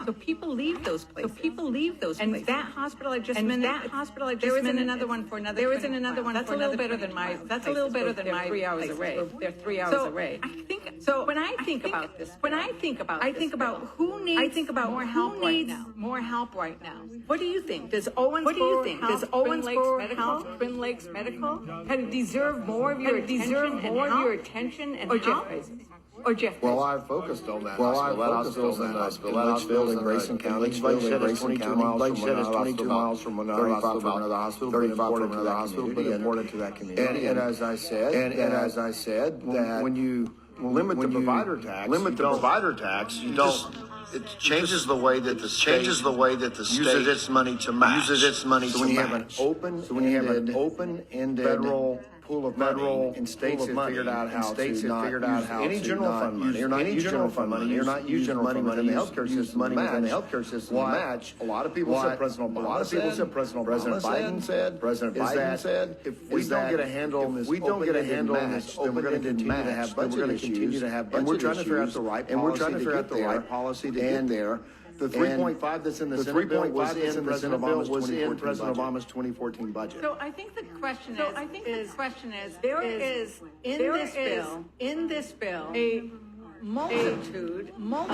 So people leave those places. And that hospital I just mentioned, there isn't another one for another. There isn't another one. That's a little better than my. That's a little better than my 3 hours away. They're 3 hours away. I think so. When I think about this, I think about who needs. I think about more help right now. More help right now. What do you think? Does Owensboro Health, Twin Lakes Medical, deserve more of your attention and help? Or Jeff? Well, I focused on that. Well, I focused on that hospital. Litchfield in Grayson County. Blake said it's 22 miles from another hospital. 35 from another hospital, but important to that community. And as I said, that when you limit the provider tax, you don't. It changes the way that the state uses its money to match. So when you have an open-ended federal pool of money, and states have figured out how to use any general fund money. You're not using general fund money. You're not using money within the healthcare system. Money within the healthcare system to match. A lot of people said President Obama. A lot of people said President Biden said. President Biden said. If we don't get a handle on this, then we're going to continue to have budget issues. And we're trying to figure out the right policy to get there. The 3.5 that's in the Senate bill was in President Obama's 2014 budget. So I think the question is, there is in this bill a multitude of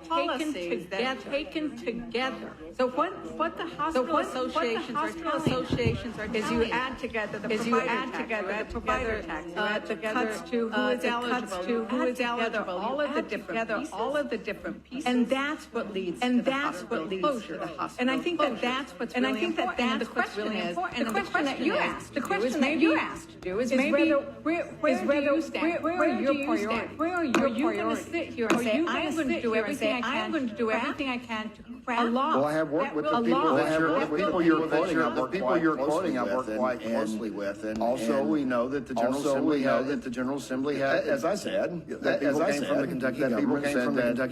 policies that taken together. So what the hospital associations are doing is you add together the provider tax, the cuts to who is eligible, all of the different pieces, and that's what leads to the hospital. And I think that's what's really important. And the question that you asked to do is maybe where do you stand? Where are your priorities? Where are you going to sit here and say, I'm going to do everything I can to craft a law? Well, I have worked with the people you're quoting. I've worked quite closely with, and also we know that the General Assembly had, as I said, that people came from the Kentucky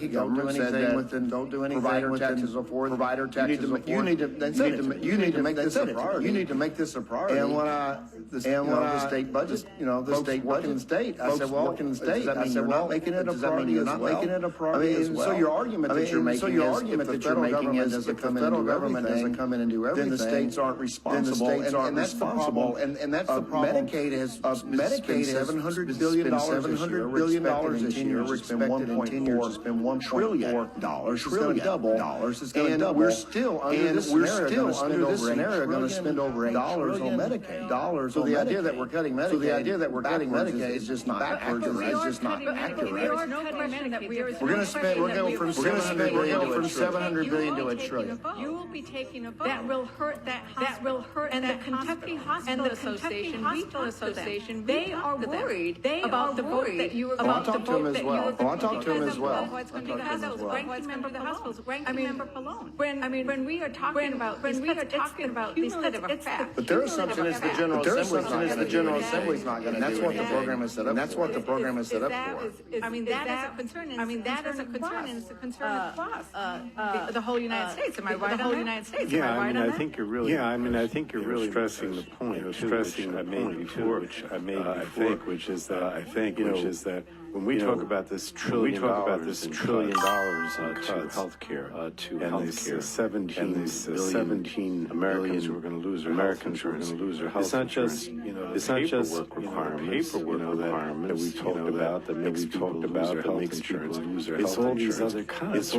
government said that don't do anything provider taxes or forth. Provider taxes or forth. You need to make this a priority. You need to make this a priority. And when the state budget, the state working in the state, I said, well, working in the state. I said, well, making it a priority as well. So your argument that you're making is if the federal government doesn't come in and do everything, then the states aren't responsible. And that's the problem. And that's the problem. Medicaid has $700 billion this year. We're expected in 10 years to spend $1.4 trillion. It's going to double. And we're still under this scenario going to spend over $8 on Medicaid. So the idea that we're cutting Medicaid is just not accurate. It's just not accurate. We're going to go from $700 billion to $1 trillion. You will be taking a vote that will hurt that hospital. And the Kentucky Hospital Association, they are worried about the vote that you were going to vote. I want to talk to him as well. Because I was ranking member of the House, ranking member Pallone. When we are talking about these kinds of facts. But their assumption is the General Assembly is not going to do it. That's what the program is set up for. That's what the program is set up for. I mean, that is a concern, and it's a concern across the whole United States. Am I right? The whole United States. Yeah, I mean, I think you're really stressing the point, stressing I made before, which is that when we talk about this $1 trillion to healthcare, 17 Americans who are going to lose their health insurance. It's not just paperwork requirements that we talked about that makes people lose their health insurance. It's all these other cuts. The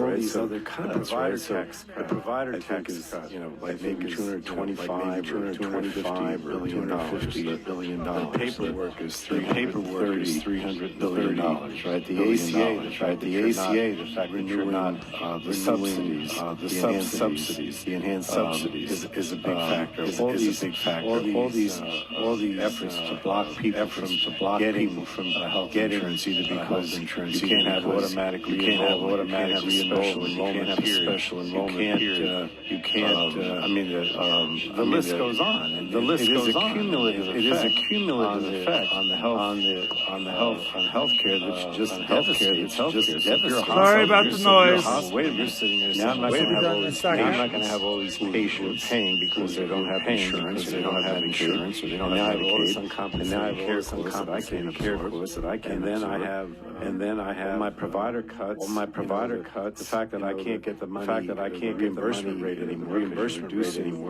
provider tax is like maybe $225 or $250 billion. The paperwork is $300 billion. Right, the ACA, the fact that you're not the enhanced subsidies is a big factor. All these efforts to block people from getting health insurance, either because you can't have automatic reenrollment, you can't have a special enrollment period, you can't. The list goes on. It is a cumulative effect on the healthcare healthcare that's just devastating. Sorry about the noise. Wait a minute, you're sitting there. Now I'm not going to have all these patients paying because they don't have insurance, or they don't have insurance, or they don't have Medicaid, and now I have all this uncompensated care costs that I can't. And then I have my provider cuts. The fact that I can't get the money. The fact that I can't get reimbursement rate anymore because you're reducing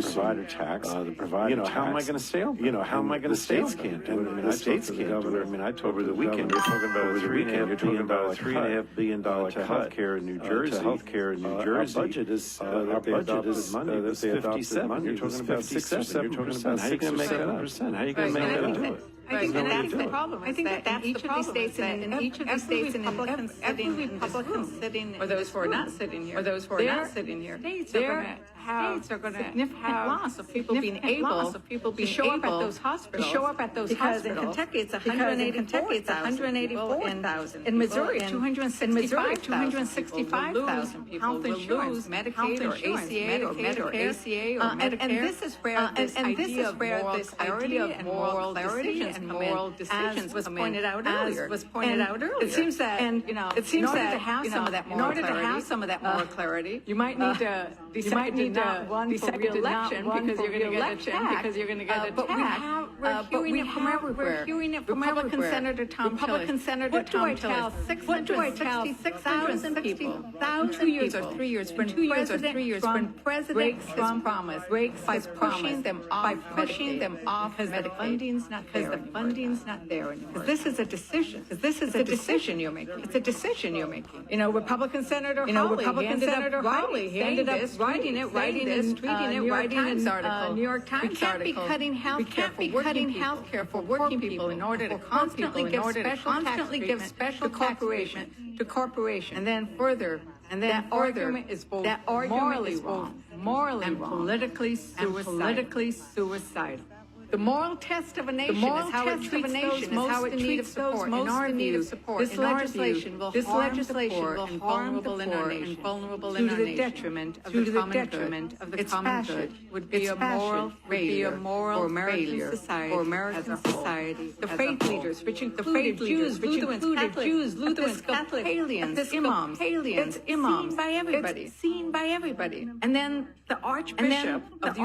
provider tax. The provider tax. How am I going to stay open? How am I going to stay open? States can't do it. I mean, the states can't do it. I talked over the weekend. You're talking about over the weekend. You're talking about a $3.5 billion cut to healthcare in New Jersey. Our budget is money. That's 57. You're talking about 6 or 7%. How are you going to make that up? How are you going to make that up? I think that's the problem. I think that each of these states and in each of these states and every Republican sitting, or those who are not sitting here, states are going to have significant loss of people being able to show up at those hospitals. Because in Kentucky it's 184,000. In Missouri, 265,000 people health insurance, Medicaid or ACA or Medicare. And this is where this idea of moral clarity and moral decisions was pointed out earlier. It seems that in order to have some of that moral clarity, you might need to decide to not run for re-election because you're going to get attacked. But we're hearing it from Republican Senator Tom Tillis. What do I tell 666,000 people? 2 years or 3 years when President Trump breaks by pushing them off because the funding's not there anymore. This is a decision. You're making. It's a decision you're making. Republican Senator Hawley, he ended up writing in New York Times article. We can't be cutting health care for working people in order to constantly give special tax treatment to corporations. And then further, that argument is both morally wrong and politically suicidal. The moral test of a nation is how it treats those most in need of support. In our view, this legislation will harm the poor and vulnerable in our nation to the detriment of the common good. Would be a moral failure for American society. The faith leaders, which included Jews, Lutherans, Catholics, imams, it's seen by everybody. And then the Archbishop of the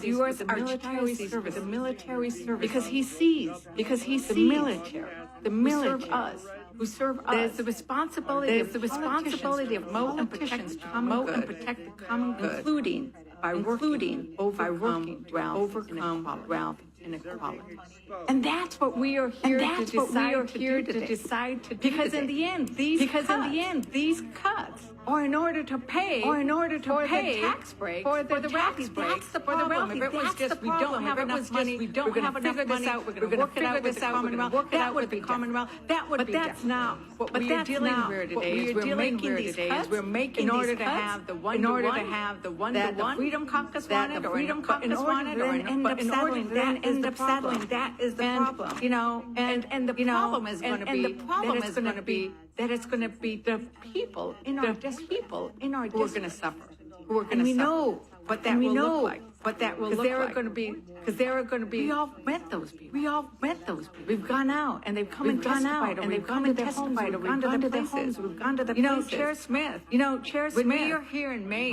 U.S. Archdiocese the military service, because he sees the military who serve us. There's the responsibility of promote and protect the common good, including by working overcome inequality. And that's what we are here to decide to do. Because in the end, these cuts are in order to pay for the tax break, for the tax break. That's the problem. If it was just we don't have enough money, we're going to figure this out, we're going to work it out with the Commonwealth, that would be Commonwealth. That would be different. But that's not what we are dealing with today. We're making these cuts in order to have the one-to-one that the Freedom Caucus wanted, or end up settling. That is the problem. And the problem is going to be that it's going to be the people in our district who are going to suffer. And we know what that will look like. Because there are going to be. We all met those people. We've gone out and they've come and testified, and they've gone to their homes, we've gone to their homes, we've gone to the places. Chair Smith. When we are here in May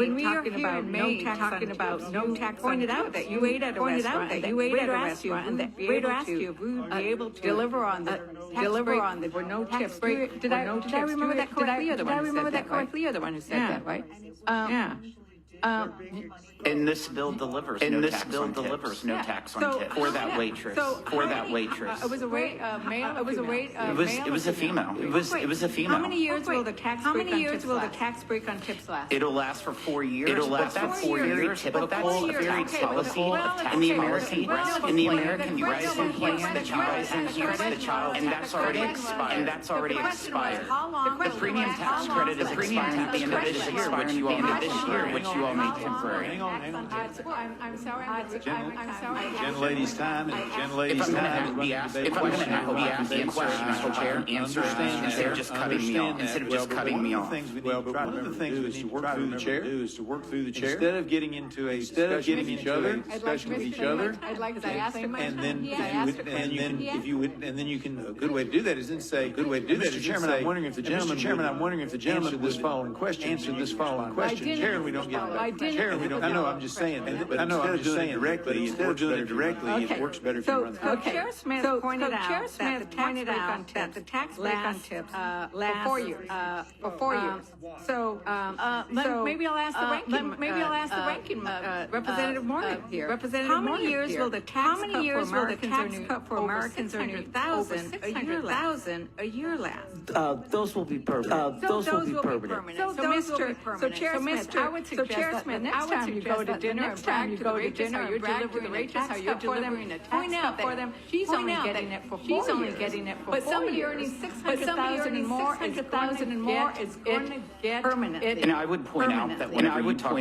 talking about no tax, pointed out that you ate at a restaurant, and the waiter asked you if we would be able to deliver on the were no tax break. Did I remember that correctly? Or the one who said that, right? Yeah. And this bill delivers no tax on tips for that waitress. It was a female. It was a female. How many years will the tax break on tips last? It'll last for 4 years. But that's very typical, very policy in the American Rising Plan. The child, and that's already expired. The premium tax credit is expiring at the end of this year, which you all make temporary. Hang on. I'm sorry. I'm sorry. Genlady's time and If Genlady's I'm time. going to be asked a question, I hope I can answer Mr. Chair. Instead of just cutting me off. Instead of just cutting me off. Well, but one of the things we need to work through the chair is to work through the chair instead of getting into a discussion with each other. I'd like to ask him. And then if you would, a good way to do that is then say, Mr. Chairman, I'm wondering if the gentleman answer this following question. Chair, we don't get it. I know, I'm just saying. I know, I'm just saying directly. Instead of doing it directly, it works better if you run through. Chair Smith pointed out that the tax break on tips lasts for 4 years. For 4 years. So maybe I'll ask the ranking Representative Morgan here. How many years will the tax cut for Americans earning $600,000 a year last? Those will be permanent. Those will be permanent. So Chair Smith, I would suggest that next time you go to dinner and brag to the waitress how you're delivering a tax cut for them, point out for them she's only getting it for 4 years. But somebody earning $600,000 and more is going to get permanently. And I would point out that whenever you talk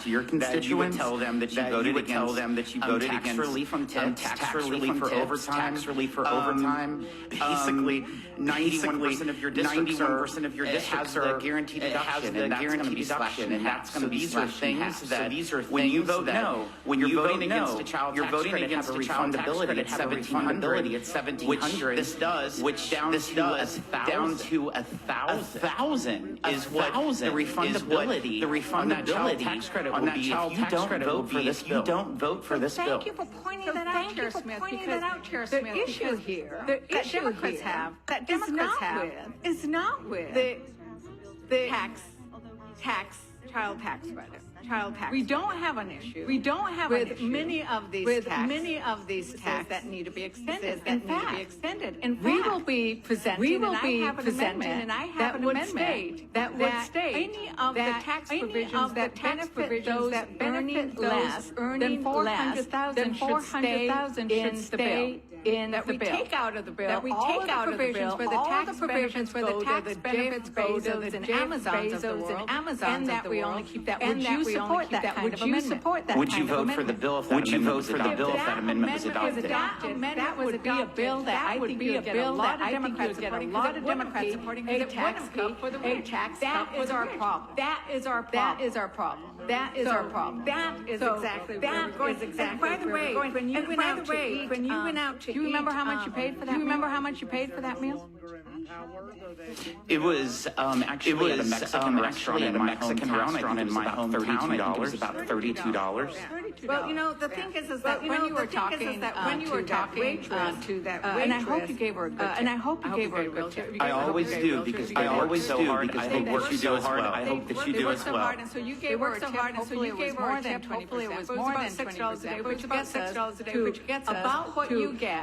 to your constituents, you would tell them that you voted against tax relief from tips, tax relief for overtime. Basically, 91% of your districts has the guaranteed deduction, and that's going to be slashed in half. So these are things that when you vote no, when you're voting against a child tax credit, have a refundability at 1,700, which down to 1,000 is what the refundability on that child tax credit will be if you don't vote for this bill. Thank you for pointing that out, Chair Smith, because the issue here that Democrats have is not with the child tax credit. We don't have an issue. With many of these taxes that need to be extended. In fact, we will be presenting an amendment that would state any of the tax provisions that benefit those earning less than 400,000 should stay in the bill. Take out of the bill. That we take out of the bill all the provisions for the tax benefits go to the Amazons of the world, and that we only keep that. Would you support that kind of amendment? Would you vote for the bill if that amendment was adopted? That would be a bill that I think you would get a lot of Democrats supporting. A tax cut for the rich. That is our problem. That is our problem. That is exactly where we're going. By the way, when you went out to eat, do you remember how much you paid for that? Do you remember how much you paid for that meal? It was actually at a Mexican restaurant in my hometown. In my hometown, I think it was about $32. Well, the thing is that when you were talking to that waitress, and I hope you gave her a good tip. I always do because I always so hard. I hope that you do as well. I hope that you do as well. And so you gave her a tip. Hopefully it was more than 20%. Hopefully it was more than $6 a day, which gets us about what you get.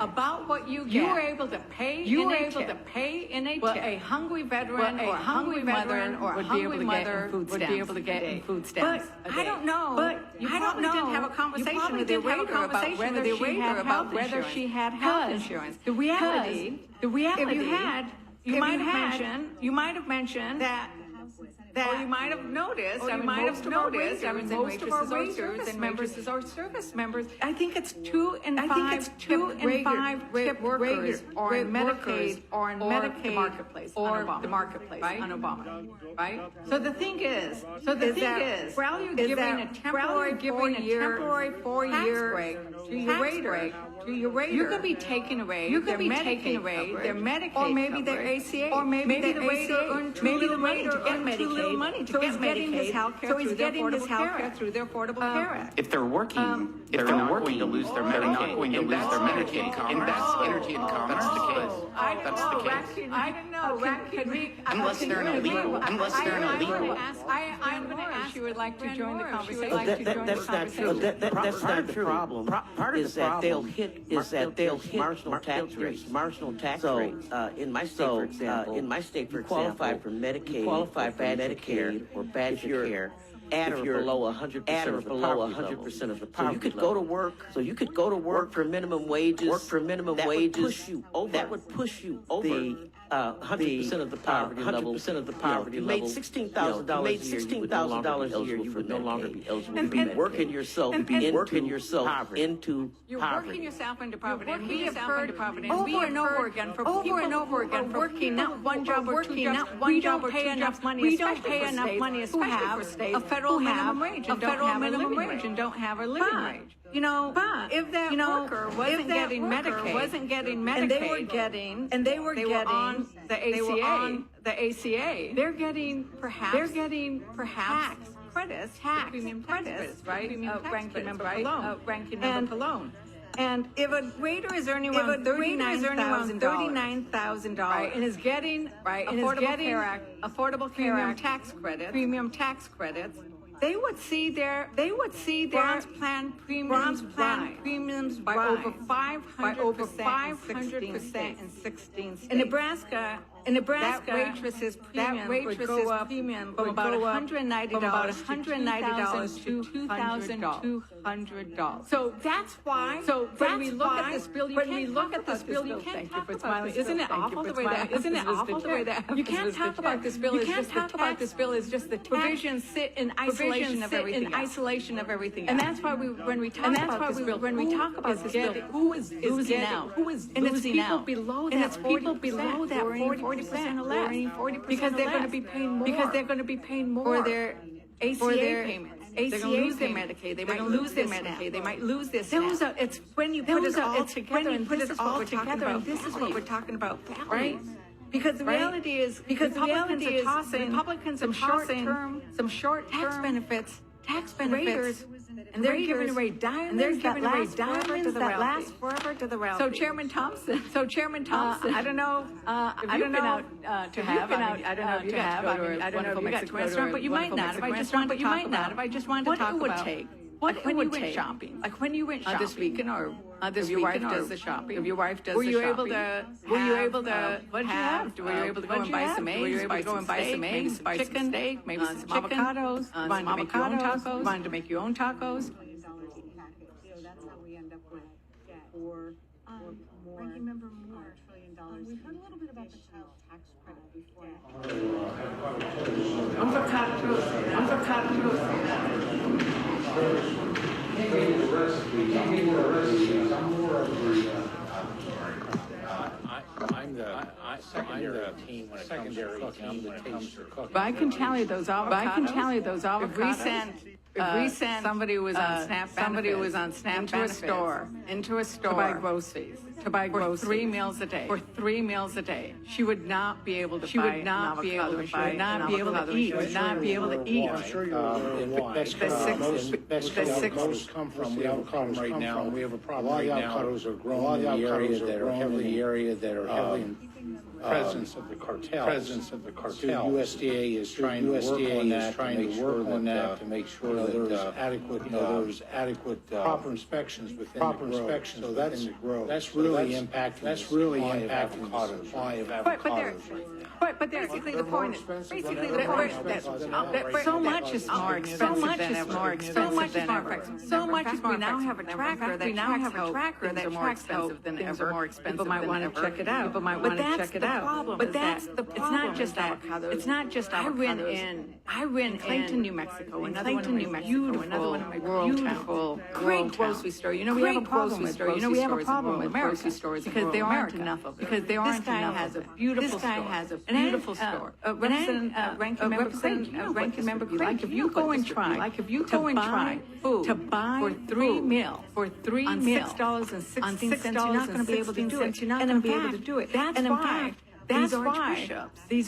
You were able to pay in a tip. A hungry veteran or a hungry mother would be able to get in food stamps. But I don't know. But you probably didn't have a conversation with the waiter about whether she had health insurance. The reality, if you had, you might have mentioned that. Or you might have noticed, most of our waiters or service members, I think it's 2 in 5 tip workers are in Medicaid or in the marketplace on Obama, right? So the thing is, while you're giving a temporary 4-year break to your waiter, you could be taking away their Medicaid, or maybe their ACA, or maybe the waiter earned too little money to get Medicaid, so he's getting his health care through their Affordable Care Act. If they're working, they're not going to lose their Medicaid. And that's energy and commerce. That's the case. I don't know. Unless they're an illegal. I'm going to ask you would like to join the conversation. That's not true. That's not the problem. Part is that they'll hit marginal tax rates. So in my state, for example, you qualify for Medicaid, you qualify for Medicare or Badger Care. At or below 100% of the poverty. So you could go to work for minimum wages. That would push you over 100% of the poverty level. 100% of the poverty level. Made $16,000 a year. You would no longer be eligible. You'd be working yourself into poverty. You're working yourself into poverty. And we have heard over and over again for working not one job or two jobs. We don't pay enough money. We don't pay enough money, especially for states, a federal minimum wage and don't have a living wage and don't have a living wage. You know, if that worker wasn't getting Medicaid, and they were getting on the ACA, they're getting perhaps tax credits, premium credits, right? Ranking member alone. And if a waiter is earning around $39,000 and is getting Affordable Care Act premium tax credits, they would see their bronze plan premiums by over 500% in 16 states. In Nebraska, that waitress's premium would go up from about $190 to $2,200. So that's why. So when we look at this bill, you can't talk about this. Isn't it awful the way that? You can't talk about this bill. You can't talk about this bill as just the provisions sit in isolation of everything. And that's why when we talk about this bill, who is losing out? And it's people below that 40% or less, because they're going to be paying more for their ACA payments. They're going to lose their Medicaid. They might lose their Medicaid. They might lose their SNAP. It's when you put it all together, and this is what we're talking about, right? Because the reality is, Republicans are tossing some short tax benefits, and they're giving away diamonds that last forever to the wealthy. So Chairman Thompson, I don't know if you've been out to have. I don't know if you got to Mexico restaurant, but you might not. If I just want to talk about what it would take. When you went shopping this weekend, or if your wife does the shopping, were you able to go and buy some eggs, buy some steak, maybe some avocados, wanted to make your own tacos? So that's what we end up with for more. Ranking Member Moore, $1 trillion. We heard a little bit about the child tax credit before. I'm the secondary team when it comes to cooking. But I can tally those avocados. If we sent somebody who was on SNAP into a store to buy groceries, for 3 meals a day. For 3 meals a day, she would not be able to buy an avocado. She would not be able to eat. I'm sure you're most come from. We have a problem right now. A lot of avocados are grown in the area that are heavily presence of the cartel. So USDA is trying to work on that to make sure that there's adequate proper inspections within the grow. That's really impacting the supply of avocados right now. But basically the point is, so much is more expensive than ever. So much is we now have a tracker that tracks how things are more expensive. People might want to check it out. But that's the problem. It's not just avocados. I went in Clayton, New Mexico. Another one of my beautiful great grocery store. You know, we have a problem with grocery stores because there aren't enough of them. This guy has a beautiful store. Ranking member, if you go and try food to buy for 3 meals on $6.16, you're not going to be able to do it. That's why these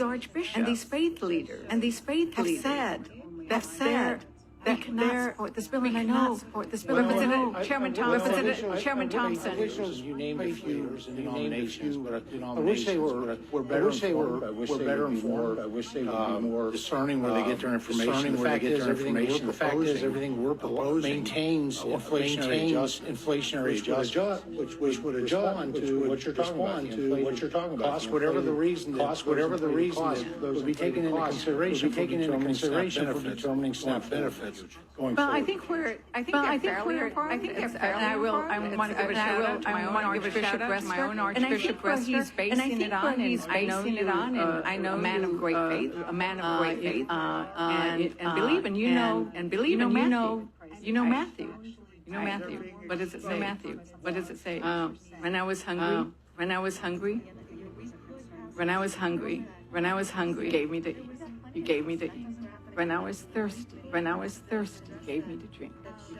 archbishops and these faith leaders have said we cannot support this bill, and I know support this bill. Chairman Thompson. You named a few denominations, but I wish they were better informed. I wish they would be more discerning where they get their information. The fact is, everything we're proposing maintains inflationary adjustment, which would respond to what you're talking about. Cost, whatever the reason is, would be taken into consideration for determining SNAP benefits. going Well, forward. I think they're fairly informed. And I want to give a shout out to my own Archbishop Rester. And I think where he's basing it on, and I know a man of great faith, and believe, and you know Matthew. You know Matthew. What does it say? Matthew. What does it say? When I was hungry, you gave me to eat. You gave me to eat. When I was thirsty, you gave me to drink.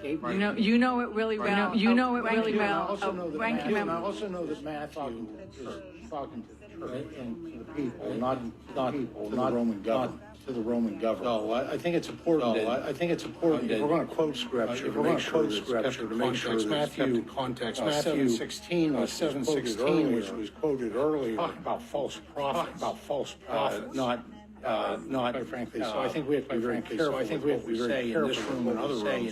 You know it really well. You know it really well. And I also know that Matthew is talking to the church and to the people, not to the Roman government. To the Roman government. No, I think it's important. If we're going to quote scripture, to make sure Matthew 7:16 which was quoted earlier, talking about false prophets, not quite frankly. So I think we have to be very careful. I think we have to be very careful in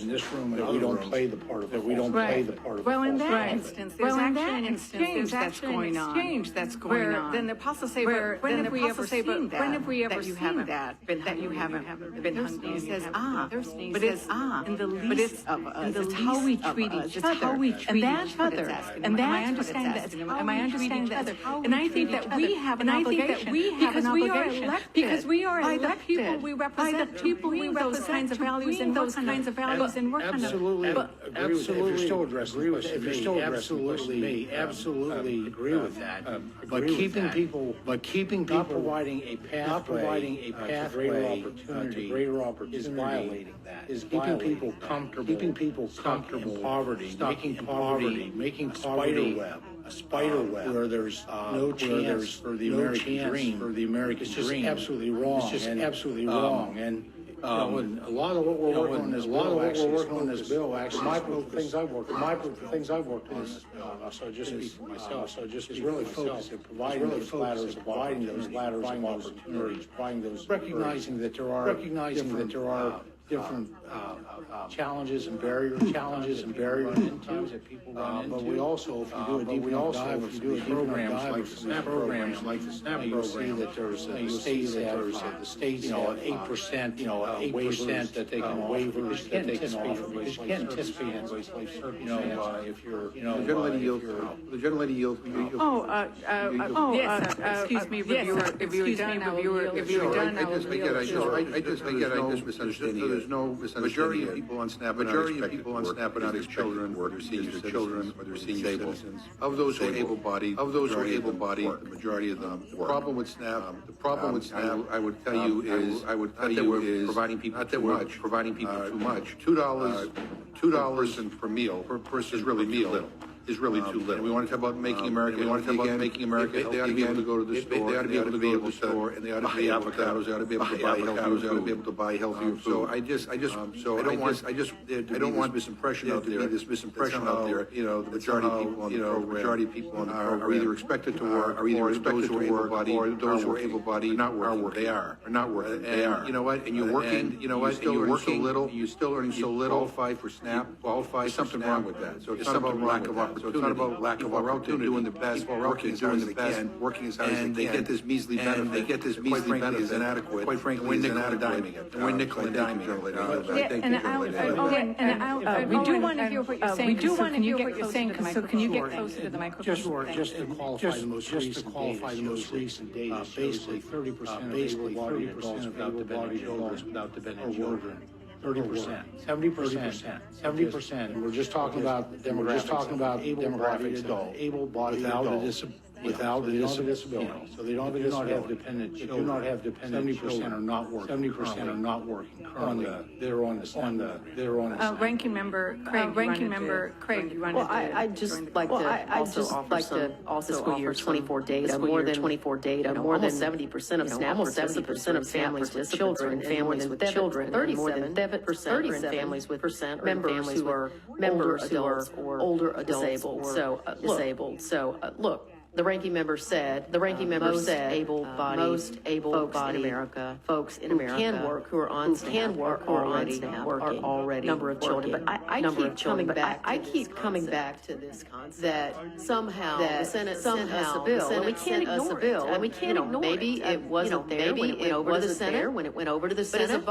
this room and that we don't play the part of it. Well, in that instance, there's actually an exchange that's going on. Then the apostles say, when have we ever seen that you haven't been hungry? He says, thirsty. But it's in the least of us. It's how we treat each other. And that's what it's asking. Am I understanding that? And I think that we have an obligation because we are elected people we represent, those kinds of values and work on them. Absolutely agree with that. But keeping people not providing a pathway to greater opportunity is violating that. Is keeping people comfortable in poverty, making poverty a spider web where there's no chance for the American dream. It's just absolutely wrong. And a lot of what we're working on this bill, actually, my group, the things I've worked on this bill, so just speak for myself, is really focused on providing those ladders of opportunities, recognizing that there are different challenges and barriers into that people run into. But we also, if you do a deep dive, if you do programs like the SNAP program, you'll see that there's the states have 8% that they can waivers that they can offer. Because you can't anticipate anybody's life circumstance. If you're, The gentle lady yield. Excuse me, reviewer. If you were done, I just misunderstood. There's no misunderstanding. Majority of people on SNAP are not expected to work. Their senior citizens. Of those who are able-bodied, the majority of them. The problem with SNAP, I would tell you is providing people too much. $2 per meal per person is really too little. We want to talk about making America. They ought to be able to go to the store. They ought to be able to go to the store, and they ought to be able to avocados. They ought to be able to buy avocados. They ought to be able to buy healthier food. So I don't want this misimpression out there. The majority of people on the program are either expected to work, or those who are able-bodied not working. They are not working. They are. You know what? And you're working. You know what? And you're working so little. You're still earning so little. Qualify for SNAP. There's something wrong with that. So it's not about lack of opportunity. So it's not about lack of opportunity. Doing the best, working as hard as they can, and they get this measly benefit. Quite frankly, is inadequate. Quite frankly, is inadequate. And we're nickel and diming it. We do want to hear what you're saying. We do want to hear what you're saying. So can you get closer to the microphone? Just to qualify the most recent data, basically 30% of able-bodied adults without dependent children. 30%, 70%. We're just talking about demographics, able-bodied adults without a disability. So they don't have dependent children. 70% are not working. 70% are not working currently. They're on the Ranking Member Craig, you wanted to. Well, I'd just like to also fiscal year 24 data, more than 24 data, more than 70% of SNAP, almost 70% of families with children, families with children, more than 37% are in families with members who are older adults or disabled. So look. the ranking member said, most able-bodied in America, folks in America can work, who are on SNAP, are already number of children. But I keep coming back to this concept that somehow the Senate sent us a bill, and we can't ignore it. And we can't ignore it. Maybe it wasn't there when it went over to the Senate, when it went over to the Senate.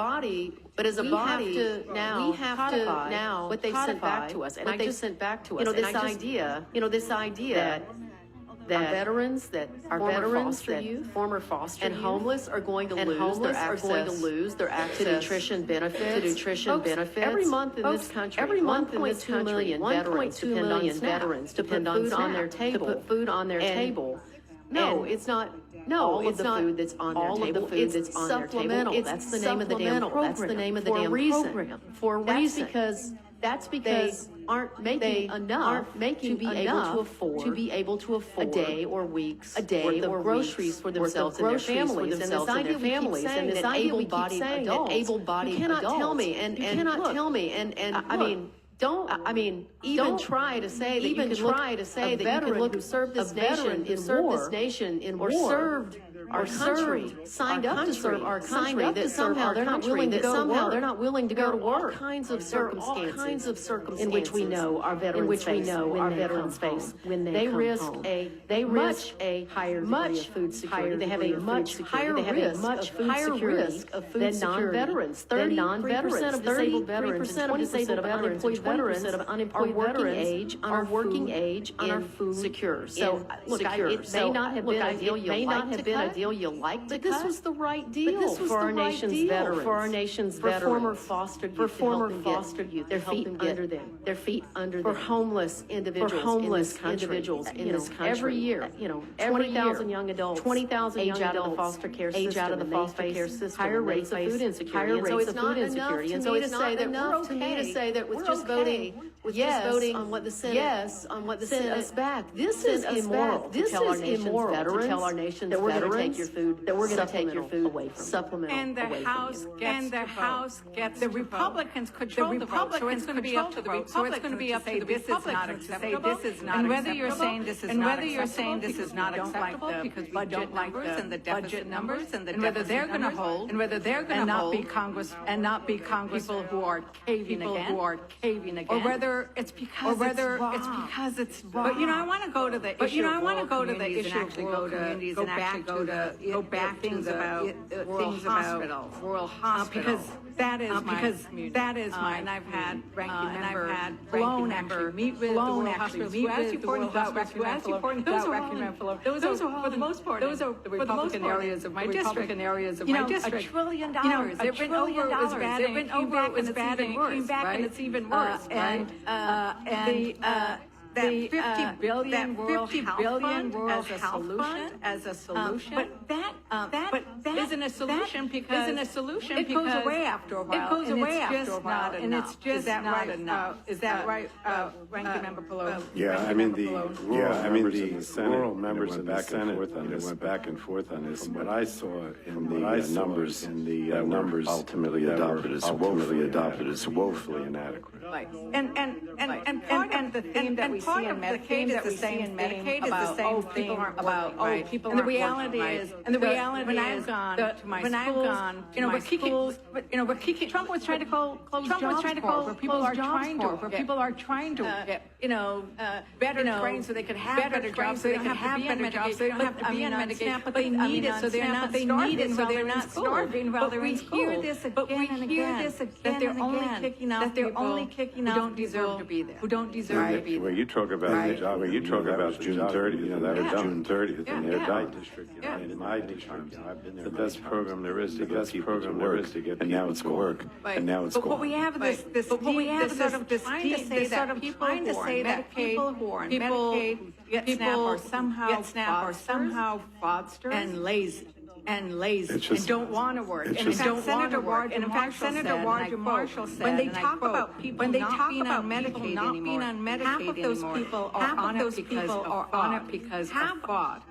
But as a body, we have to now what they sent back to us, and I just sent back to us. This idea that our veterans, former foster youth, homeless are going to lose their access to nutrition benefits. Every month in this country, 1.2 million veterans depend on SNAP to put food on their table. No, it's not. No, it's not food that's on their table. It's supplemental. That's the name of the damn program. That's the name of the damn program. For a reason. That's because they aren't making enough to be able to afford a day or weeks worth of groceries for themselves and their families. And this idea we keep saying that able-bodied adults, you cannot tell me and even try to say that you can look who served this nation in war, or served our country, signed up to serve our country, that somehow they're not willing to go to work. All kinds of circumstances in which we know our veterans face when they risk a higher degree of food security. They have a much higher risk of food than non-veterans. 33% of disabled veterans and 20% of unemployed veterans are working age and food secure. So look, it may not have been a deal you liked to cut, but this was the right deal for our nation's veterans, for former foster youth, their feet under them, for homeless individuals in this country. Every year, 20,000 young adults age out of the foster care system, higher rates of food insecurity. And so it's not enough to me to say that with just voting on what the Senate sent us back. This is immoral. This is immoral to tell our nation's veterans that we're going to take your food away from supplemental. And the House gets the Republicans control the vote, so it's going to be up to the Republicans. So it's going to be up to the Republicans to say this is not acceptable. And whether you're saying this is not acceptable because we don't like the budget numbers and whether they're going to hold and not be Congress people who are caving again, or whether it's because it's wrong. But I want to go to the issue of rural communities and actually go back to rural hospitals, because that is mine. And I've had ranking member Blown actually meet with the rural hospitals. Those are for the most part those are the Republican areas of my district. $1 trillion. It went over. It was bad. It went over. It was bad and worse. Came back and it's even worse. That $50 billion as a solution, but that isn't a solution because it goes away after a while. And it's just not enough. Is that right, Ranking Member Pelosi? The rural members of the Senate went back and forth on this. From what I saw in the numbers ultimately adopted as woefully inadequate. Right. And part of the theme that we see in Medicaid is the same thing about people aren't about people. And the reality is when I've gone to my schools, we're kicking. Trump was trying to close jobs where people are trying to get better trained so they could have better jobs, so they don't have to be on Medicaid, they don't have to be on Medicaid, but they need it so they're not starving while they're in school. But we hear this again that they're only kicking out people who don't deserve to be there. Well, you talk about June 30th, that was June 30th in their district. In my district, the best program there is to get people to work, and now it's work, and now it's gone. But we have this sort of trying to say that people who are on Medicaid get SNAP are somehow fraudsters and lazy. And don't want to work. And in fact, Senator Roger Marshall said, when they talk about people not being on Medicaid anymore, half of those people are on it because of fraud.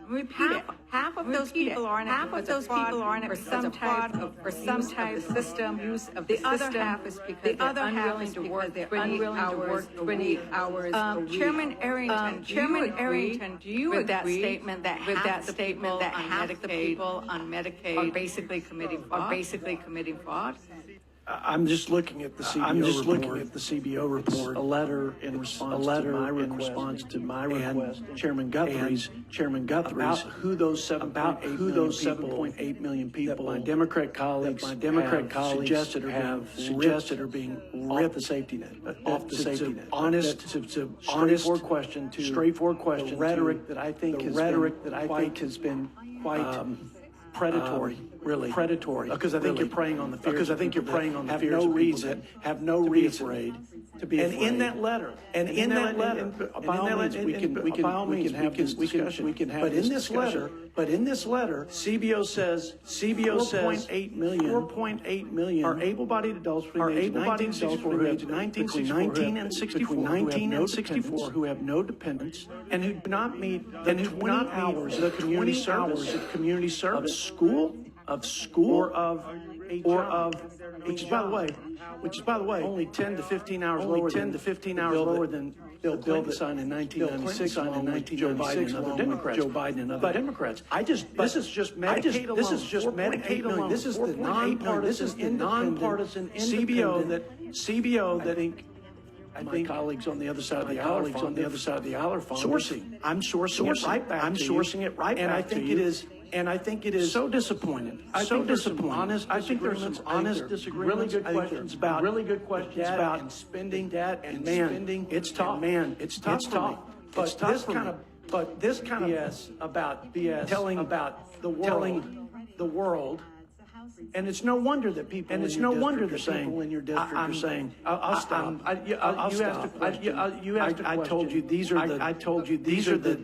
Half of those people are in it. Half of those people are in it for some type of system. Use of the other half is because they're unwilling to work 20 hours a week. Chairman Arrington, do you agree with that statement that half the people on Medicaid are basically committing fraud? I'm just looking at the CBO report. A letter in response to my request. Chairman Guthrie's about who those 7.8 million people that my Democrat colleagues suggested are being ripped off the safety net. Honest, straightforward question. The rhetoric that I think has been quite predatory, really predatory. Because I think you're preying on the fears. Have no reason to be afraid. And in that letter, by all means, we can have this discussion. But in this letter, CBO says 4.8 million are able-bodied adults between 19 and 64 who have no dependents and who do not meet the 20 hours of community service of school or of which is by the way only 10 to 15 hours lower than Bill Clinton signed in 1996 along with Joe Biden and other Democrats. This is just Medicaid alone. This is the nonpartisan CBO that I think colleagues on the other side of the aisle are sourcing. I'm sourcing it right back. And I think it is so disappointed. I think there's some honest disagreements. Really good questions about spending debt and spending. It's tough. It's tough. But this kind of BS about telling the world. And it's no wonder that people in your district are saying, I'll stop. You asked a question. I told you these are the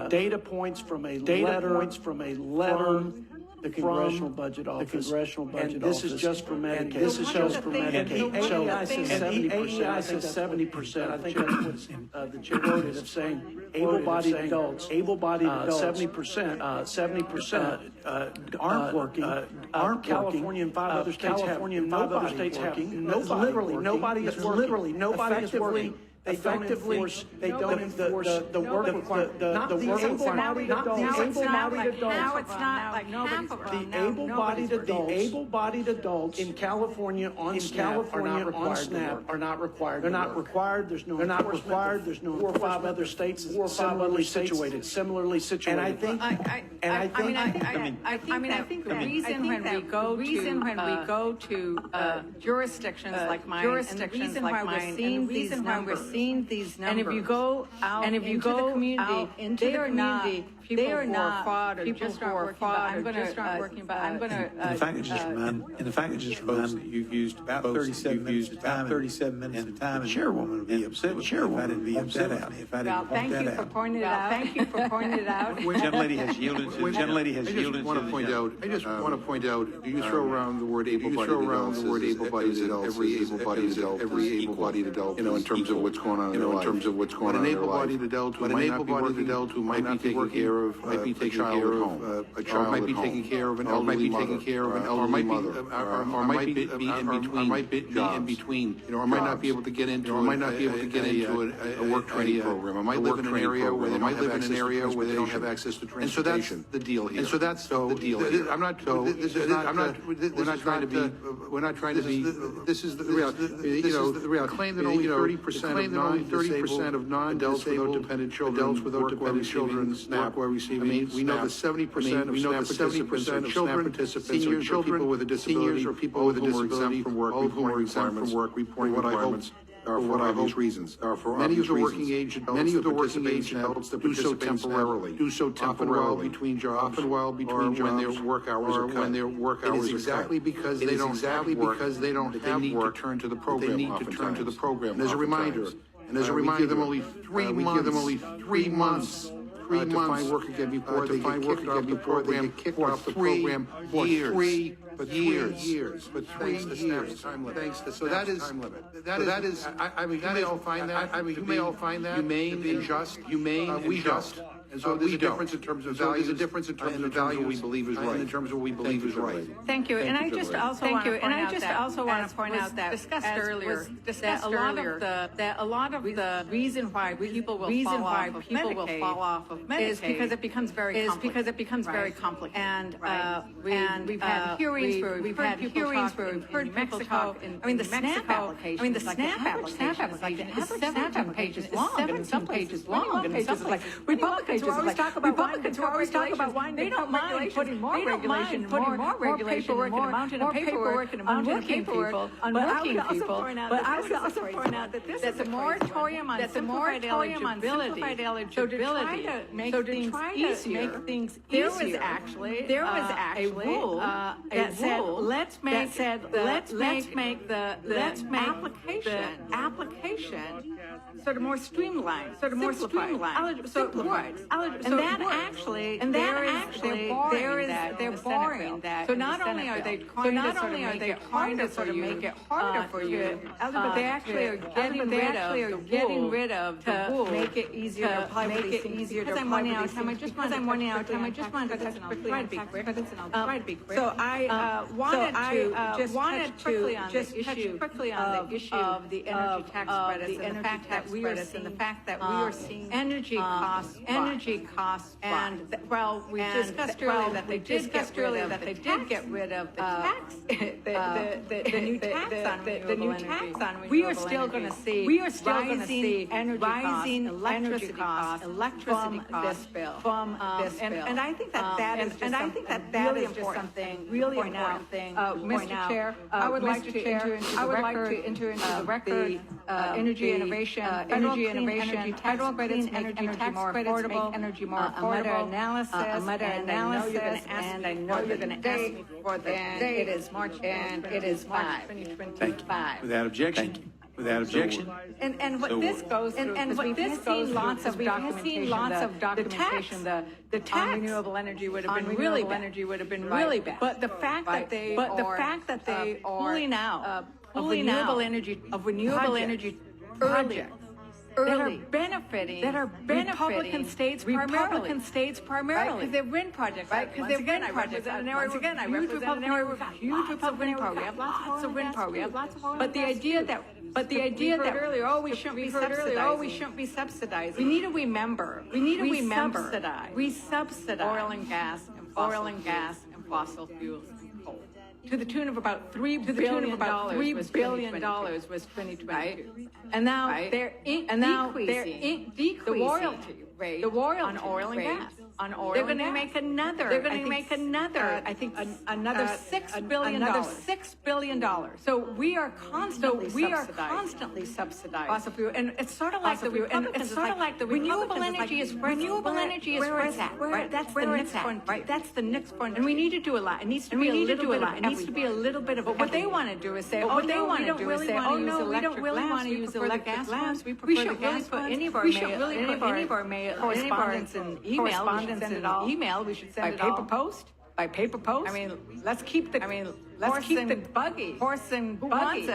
data points from a letter from the Congressional Budget Office. And this is just for Medicaid. And AEI says 70%. I think that's what the chair quoted of saying able-bodied adults, 70% aren't working. California and 5 other states have nobody is working. They don't enforce the work requirement. Not the able-bodied adults in California on SNAP are not required. They're not required. There's no 4 or 5 other states similarly situated. And I think the reason when we go to jurisdictions like mine, and the reason why we're seeing these numbers, and if you go out into the community, they are not people who are fraud or just aren't working. But I'm going to. In fact, it just reminds me, you've used about 37 minutes of time. And the chairwoman would be upset with me if I didn't be upset at me. Thank you for pointing it out. The gentlelady has yielded to. I just want to point out. Do you throw around the word able-bodied adults? Every able-bodied adult. In terms of what's going on in their life. But an able-bodied adult who might not be taking care of a child, might be taking care of an elderly mother, or might be in between, or might not be able to get into a work training program, or might live in an area where they don't have access to transportation. And so that's the deal here. We're not trying to be. This is the real. Claim that only 30% of non-adults without dependent children SNAP are receiving. We know that 70% of SNAP participants are children with a disability, or people who are exempt from work reporting requirements. For obvious reasons. Many of the working age adults that do so temporarily, between jobs, or when their work hours are cut. It is exactly because they don't have work that they need to turn to the program. And as a reminder, we give them only 3 months find work again before they get kicked off the program for 3 years. But 3 years. But 3 years. Thanks to so that is time limit. That is. I mean, you may all find that. You may all find that humane and just. We just. And so there's a difference in terms of values. There's a difference in terms of values we believe is right. In terms of what we believe is right. Thank you. And I just also want to point out that discussed earlier that a lot of the reason why people will fall off of Medicaid is because it becomes very complicated. And we've had hearings where we've heard people talk. I mean, the SNAP application. The SNAP application is 17 pages long, and in some pages long, and in some like Republicans who always talk about why they don't mind putting more regulation, more paperwork and a mountain of paperwork on working people. But I would also point out that this is a moratorium on simplified eligibility. So to try to make things easier, there was actually a rule that said let's make the application sort of more streamlined, simplified. They're borrowing that. So not only are they trying to sort of make it harder for you, but they actually are getting rid of the rule to make it easier to apply. Because I'm running out of time, I just wanted to touch quickly on the tax credits, and I'll try to be quick. So I wanted to just touch quickly on the issue of the energy tax credits and the fact that we are seeing energy costs, and we discussed earlier that they did get rid of the tax, the new tax on renewable. We are still going to see rising energy costs from this bill. And I think that is just something really important thing. Mr. Chair, I would like to enter into the record energy innovation, federal credits, energy tax credits, make energy more affordable, a meta-analysis, and I know you're going to ask me for the date. It is March 2025. Without objection. Without objection. And what this goes through, and what this seen lots of documentation. The tax on renewable energy would have been really bad. But the fact that they are pulling out of renewable energy projects that are benefiting Republican states primarily. Because they're wind projects, right? Because they're wind projects. Once again, I represent an area with huge Republican power. We have lots of wind power. We have lots of. But the idea that earlier, we shouldn't be subsidizing. We need to remember. We subsidize oil and gas and fossil fuels. To the tune of about $3 billion was 2022, right? And now they're decreasing the royalty rate on oil and gas. They're going to make another. I think another $6 billion. So we are constantly subsidizing fossil fuel, and it's sort of like the renewable energy is where it's at, right? That's the next one, right? That's the next one, and we need to do a lot. It needs to be a little bit of. But what they want to do is say, we don't really want to use electric lamps. We shouldn't really put any of our correspondence and email. Send it all email. We should send it by paper post. I mean, let's keep the buggy. Horse and buggy. Who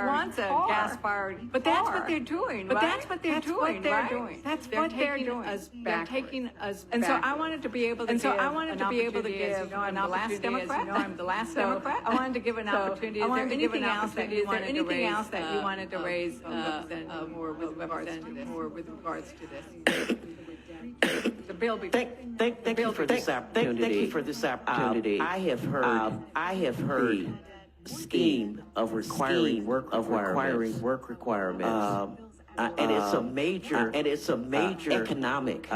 wants a gas-fired? But that's what they're doing. That's what they're doing. That's what they're doing. They're taking us back. And so I wanted to be able to give I'm the last Democrat. I wanted to give an opportunity. Is there anything else that you wanted to raise more with regards to this? The bill Thank you for this opportunity. I have heard the scheme of requiring work requirements. And it's a major economic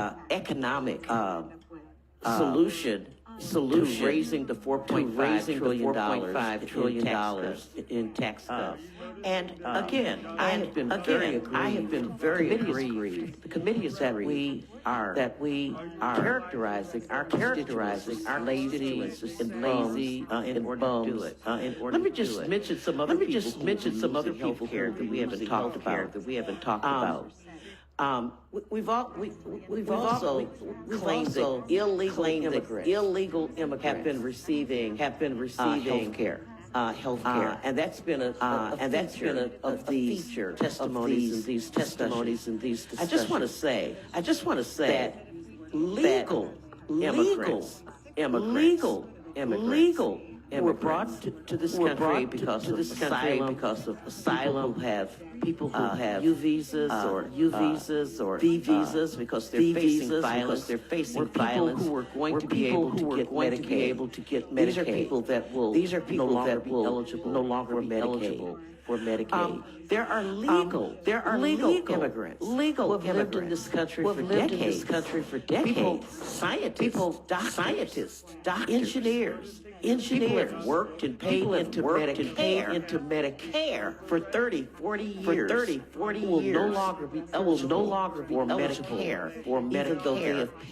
solution to raising the $4.5 trillion in tax cuts. And again, I have been very aggrieved. The committee is that we are characterizing our lazy in order to do it. Let me just mention some other people here that we haven't talked about. We've also claimed that illegal immigrants have been receiving health care. And that's been a feature testimonies in these discussions. I just want to say that legal immigrants were brought to this country because of asylum, people who have U visas or V visas because they're facing violence. People who are going to be able to get Medicaid. These are people that will no longer be eligible for Medicaid. There are legal immigrants who have lived in this country for decades. People, scientists, doctors, engineers have worked and paid into Medicare for 30, 40 years. Who will no longer be eligible for Medicare,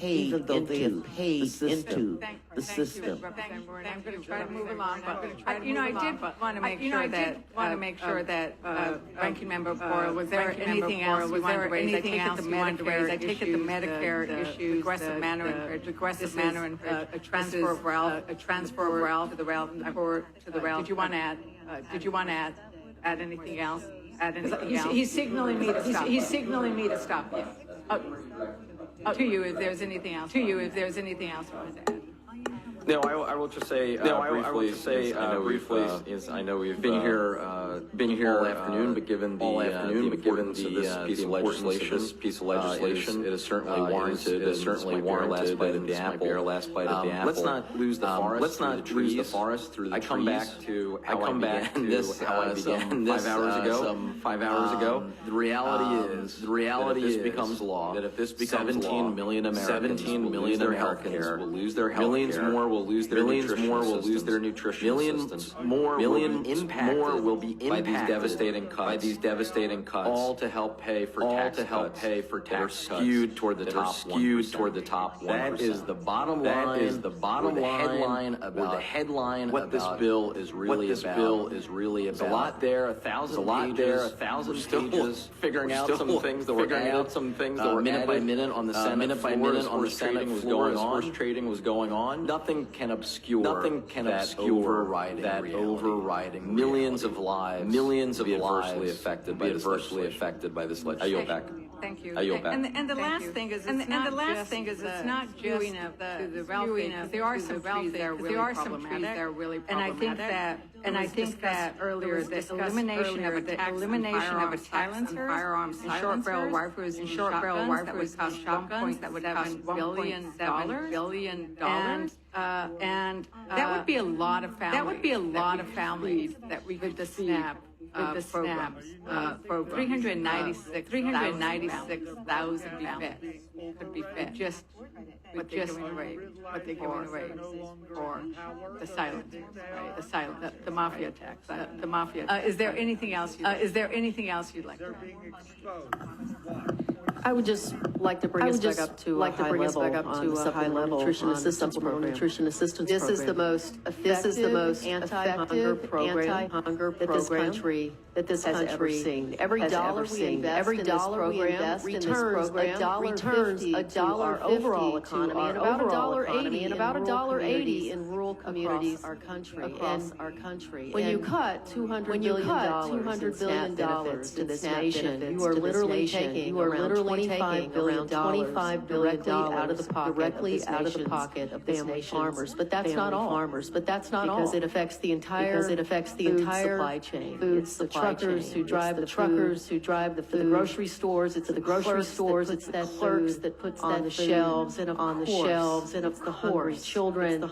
even though they have paid into the system. I'm going to try to move along, but I did want to make sure that Ranking Member Boyle, was there anything else you wanted to raise? I take it the Medicare issues, aggressive manner in a transfer of wealth to the wealth. Did you want to add anything else? He's signaling me to stop. He's signaling me to stop. Yes. To you, if there's anything else. You want to add. No, I will just say briefly. I know we've been here all afternoon, but given the importance of this piece of legislation, it is certainly warranted. It is certainly warranted. Last bite of the apple. Let's not lose the forest. Let's not lose the forest through the trees. I come back to how I began this 5 hours ago. The reality is that if this becomes law, that if this becomes 17 million Americans will lose their health care. Millions more will lose their nutrition systems. Millions more will be impacted by these devastating cuts. All to help pay for tax cuts that are skewed toward the top 1%. That is the bottom line. That is the headline about what this bill is really about. There's a lot there, 1,000 pages. Figuring out some things that were minute by minute on the Senate floor as horse trading was going on. Nothing can obscure that overriding millions of lives adversely affected by this legislation. I yield back. Thank you. And the last thing is, it's not just the wealthy. There are some trees that are really problematic. And I think that earlier the elimination of a silencer, firearms, and short barrel rifles and shotguns that would cost $1.7 billion. And that would be a lot of families that we could snap. With the SNAP program, 396,000 families could be fed just what they're giving away for the silent, the mafia tax, the mafia. Is there anything else? You'd like to add? I would just like to bring us back up to a high level nutrition assistance program. This is the most effective anti-hunger program that this country has ever seen. Every dollar we invest in this program returns $1.50 to our overall economy and about $1.80 in rural communities across our country. When you cut $200 billion to this nation, you are literally taking around $25 billion directly out of the pocket of family farmers. But that's not all. Because it affects the entire supply chain. It's the truckers who drive the food. The grocery stores. It's the grocery stores. It's the clerks that puts on the shelves. And of course, the hungry children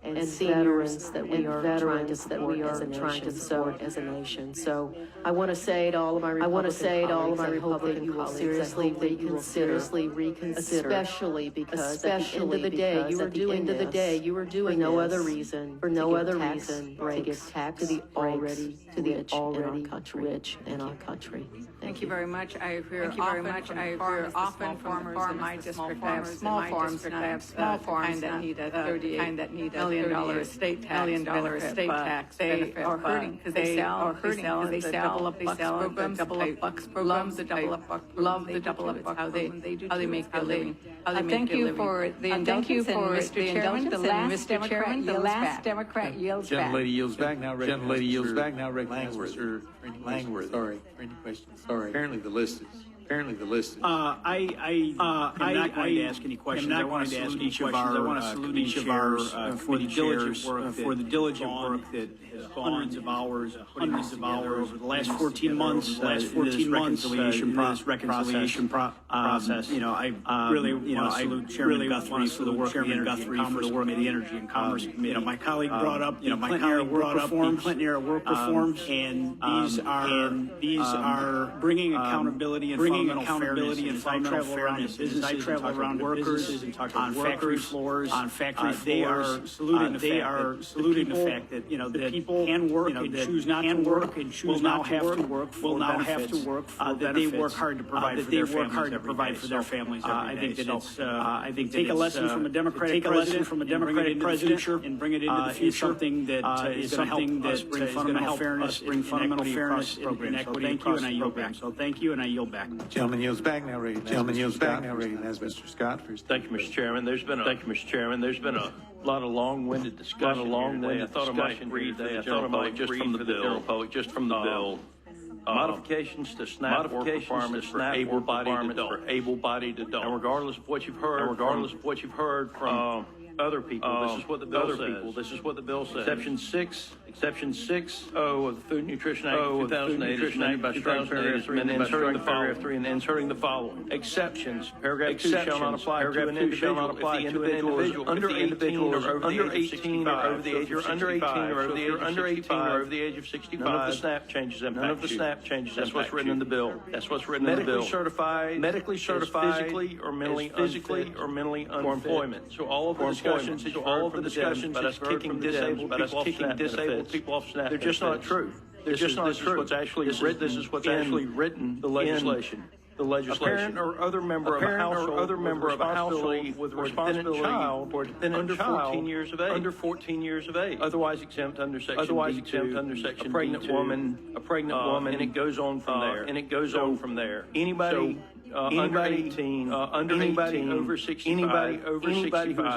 and seniors that we are trying to support as a nation. So I want to say to all of my Republican colleagues, I hope that you will seriously reconsider, especially because at the end of the day, you are doing for no other reason to give tax to the already rich in our country. Thank you very much. I hear often from farmers in my district. I have small farms that need a $38 million estate tax. They are hurting because they sell the double up bucks programs, the double up love the double up how they make their living. Thank you for the indulgence, Mr. Chairman. The last Democrat yields back. Gentlelady yields back now. Gentlelady yields back now. Langworth. Langworth. Sorry. For any questions? Sorry. Apparently the list is. I'm not going to ask any questions. I want to salute each of our committee chairs for the diligent work that has gone hundreds of hours over the last 14 months. This reconciliation process. I really salute Chairman Guthrie for the work of the Energy and Commerce Committee. My colleague brought up the Clinton era work reforms, and these are bringing accountability and fundamental fairness. As I travel around businesses and talk to factory floors, they are saluting the fact that the people can work and choose not to work and choose not to work that they work hard to provide for their families. I think that it's take a lesson from a Democratic president and bring it into the future. Something that is going to help bring fundamental fairness and equity across the program. So thank you, and I yield back. Gentleman yields back now. Gentleman yields back now. As Mr. Scott first. Thank you, Mr. Chairman. There's been a lot of long-winded discussion. I thought I might read for the general public just from the bill. Modifications to SNAP work requirements for able-bodied adults. And regardless of what you've heard from other people, this is what the bill says. Exception 6(o) of the Food and Nutrition Act of 2008 is amended by striking paragraph 3 and inserting the following. Exceptions. Paragraph 2 shall not apply to an individual if the individual is under 18 or over the age of 65. If you're under 18 or over the age of 65, none of the SNAP changes impact. That's what's written in the bill. Medically certified, physically or mentally unfit for employment. So all of the discussions about us kicking disabled people off SNAP. They're just not true. This is what's actually written. The legislation. A parent or other member of a household with a dependent child under 14 years of age. Otherwise exempt under Section a pregnant woman, and it goes on from there. Anybody under 18, over 65,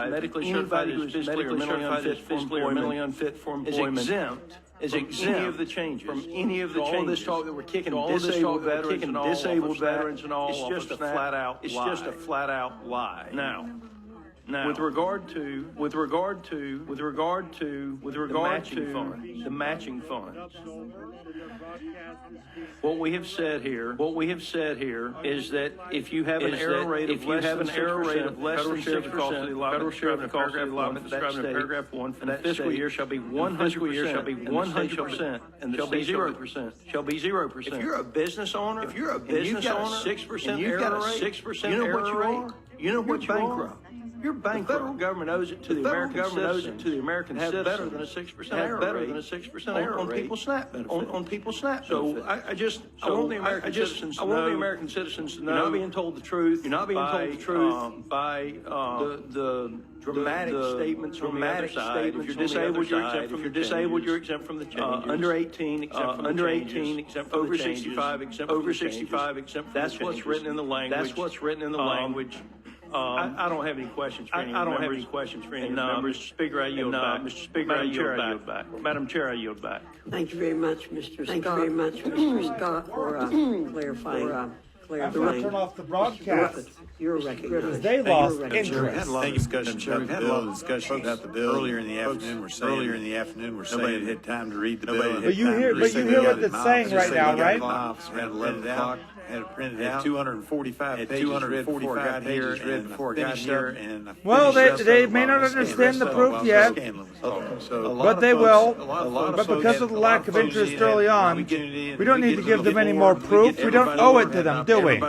medically certified who's physically or mentally unfit for employment is exempt from any of the changes. All this talk that we're kicking disabled veterans and all, it's just a flat out lie. Now, with regard to the matching funds. What we have said here is that if you have an error rate of less than 6%, federal share of the cost of the allotment described in paragraph 1 for that fiscal year shall be 100%, and shall be 0%. If you're a business owner, and you've got a 6% error rate, you know what you are? You're bankrupt. The federal government owes it to the American citizens. Have better than a 6% error rate on people's SNAP benefits. So I want the American citizens to know you're not being told the truth. You're not being told the truth by the dramatic statements from the other side. If you're disabled, you're exempt from the changes. Under 18, exempt from over the changes. Over 65, exempt from the changes. That's what's written in the language. I don't have any questions for any members. Mr. Speaker, I yield back. Madam Chair, I yield back. Thank you very much, Mr. Scott, for clarifying. Turn off the broadcast. You're recognized. They lost interest. We had a lot of discussion about the bill earlier in the afternoon. We're saying nobody had time to read the bill. But you hear what it's saying right now, right? At 11 o'clock. Had it printed out. 245 pages read before I got here. Well, they may not understand the proof yet, but they will. But because of the lack of interest early on, we don't need to give them any more proof. We don't owe it to them, do we?